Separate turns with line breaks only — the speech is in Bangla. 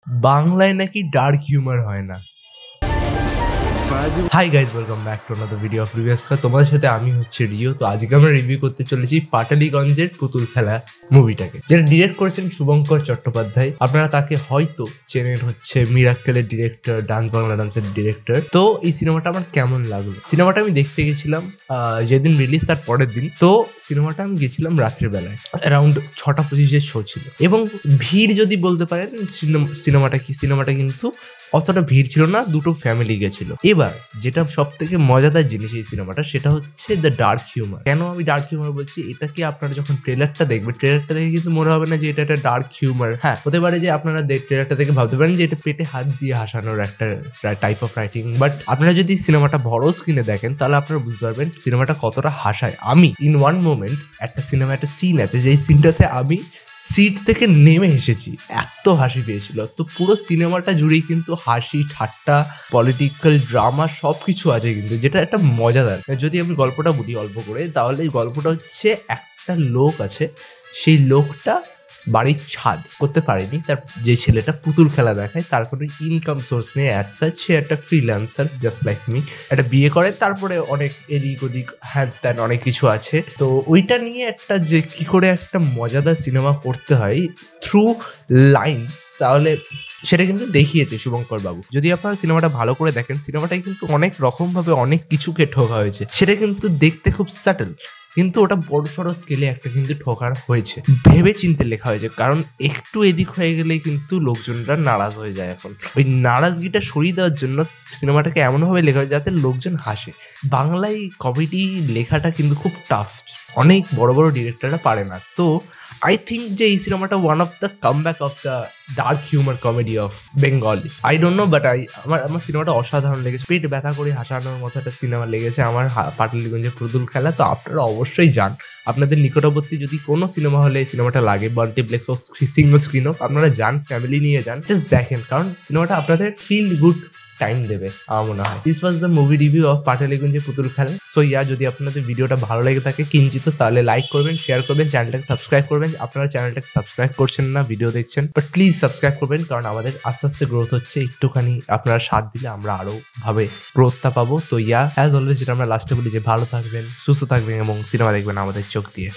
বাংলায় নাকি ডার্ক হিউমার হয় না। Hi guys, welcome back to another video of reviews. তোমাদের সাথে আমি হচ্ছে রিও। তো আজকে আমরা রিভিউ করতে চলেছি পাটালিগঞ্জের পুতুল খেলা মুভিটাকে, যেটা ডিরেক্ট করেছেন শুভঙ্কর চট্টোপাধ্যায়। আপনারা তাকে হয়তো চেনেন হচ্ছে মিরাক্কেলের ডিরেক্টর, ডান্স বাংলা ডান্সের ডিরেক্টর। তো এই সিনেমাটা আমার কেমন লাগলো? সিনেমাটা আমি দেখতে গেছিলাম যেদিন রিলিজ তার পরের দিন। তো সিনেমাটা আমি গেছিলাম রাত্রের বেলায়, অ্যারাউন্ড 6:25 শো ছিল। এবং ভিড় যদি বলতে পারেন সিনেমাটা কিন্তু অতটা ভিড় ছিল না, দুটো ফ্যামিলি গেছিল। এবার যেটা সব থেকে মজাদার জিনিস এই সিনেমাটা, সেটা হচ্ছে দ্য ডার্ক হিউমার। কেন আমি ডার্ক হিউমার বলছি? এটাকে আপনারা যখন ট্রেলারটা দেখবেন, ট্রেলারটা দেখে কিন্তু মনে হবে না যে এটা একটা ডার্ক হিউমার। হ্যাঁ, হতে পারে যে আপনারা ট্রেলারটা দেখে ভাবতে পারেন যে এটা পেটে হাত দিয়ে হাসানোর একটা টাইপ অফ রাইটিং, বাট আপনারা যদি সিনেমাটা বড় স্ক্রিনে দেখেন তাহলে আপনারা বুঝতে পারবেন সিনেমাটা কতটা হাসায়। আমি ইন ওয়ান মোমেন্ট একটা সিন আছে, যেই সিনটাতে আমি সিট থেকে নেমে হেসেছি, এত হাসি পেয়েছিল। তো পুরো সিনেমাটা জুড়েই কিন্তু হাসি, ঠাট্টা, পলিটিক্যাল ড্রামা সব কিছু আছে কিন্তু, যেটা একটা মজাদার। যদি আমি গল্পটা বলি অল্প করে, তাহলে এই গল্পটা হচ্ছে একটা লোক আছে, সেই লোকটা বাড়ির ছাদ করতে পারেনি। তার যে ছেলেটা পুতুল খেলা দেখায়, তার কোনো ইনকাম সোর্স নেই অ্যাজ সাচ। সে একটা ফ্রিল্যান্সার জাস্ট লাইক মি। একটা বিয়ে করে, তারপরে অনেক এদিক ওদিক হ্যান ত্যান অনেক কিছু আছে। তো ওইটা নিয়ে একটা যে কি করে একটা মজাদার সিনেমা করতে হয় থ্রু লাইন্স, তাহলে সেটা কিন্তু দেখিয়েছে শুভঙ্কর বাবু। যদি আপনারা সিনেমাটা ভালো করে দেখেন, সিনেমাটায় কিন্তু অনেক রকমভাবে অনেক কিছুকে ঠোকা হয়েছে। সেটা কিন্তু দেখতে খুব সাটল, কিন্তু ওটা বড়সড় স্কেলে একটা কিন্তু ঠোকার হয়েছে, ভেবে চিন্তে লেখা হয়েছে। কারণ একটু এদিক হয়ে গেলে কিন্তু লোকজনরা নারাজ হয়ে যায়। এখন ওই নারাজগিটা সরিয়ে দেওয়ার জন্য সিনেমাটাকে এমনভাবে লেখা হয় যাতে লোকজন হাসে। বাংলায় কমেডি লেখাটা কিন্তু খুব টাফ, অনেক বড় বড় ডিরেক্টররা পারে না। তো আই থিঙ্ক যে এই সিনেমাটা one of the comeback of the dark humour comedy of Bengali. I don't know, but আমার সিনেমাটা অসাধারণ লেগেছে। পেট ব্যথা করে হাসানোর মতো একটা সিনেমা লেগেছে আমার পাটালিগঞ্জের পুতুল খেলা। তো আপনারা অবশ্যই যান, আপনাদের নিকটবর্তী যদি কোনো সিনেমা হলে এই সিনেমাটা লাগে, মাল্টিপ্লেক্স হোক, সিঙ্গল স্ক্রিন হোক, আপনারা যান, ফ্যামিলি নিয়ে যান, জাস্ট দেখেন। কারণ সিনেমাটা আপনাদের ফিল গুড টাইম দেবে আমার মনে হয়। This was the movie review of পাটালিগঞ্জের পুতুল খেলা। সো যদি আপনাদের ভিডিওটা ভালো লেগে থাকে কিঞ্চিত, তাহলে লাইক করবেন, শেয়ার করবেন, চ্যানেলটাকে সাবস্ক্রাইব করবেন। আপনারা চ্যানেলটাকে সাবস্ক্রাইব করছেন না, ভিডিও দেখছেন, বাট প্লিজ সাবস্ক্রাইব করবেন। কারণ আমাদের আস্তে আস্তে গ্রোথ হচ্ছে, একটুখানি আপনারা সাথ দিলে আমরা আরো ভাবে গ্রোথটা পাবো। তো অ্যাজ অলওয়েজ যেটা আমরা লাস্টে বলি যে ভালো থাকবেন, সুস্থ থাকবেন এবং সিনেমা দেখবেন আমাদের চোখ দিয়ে।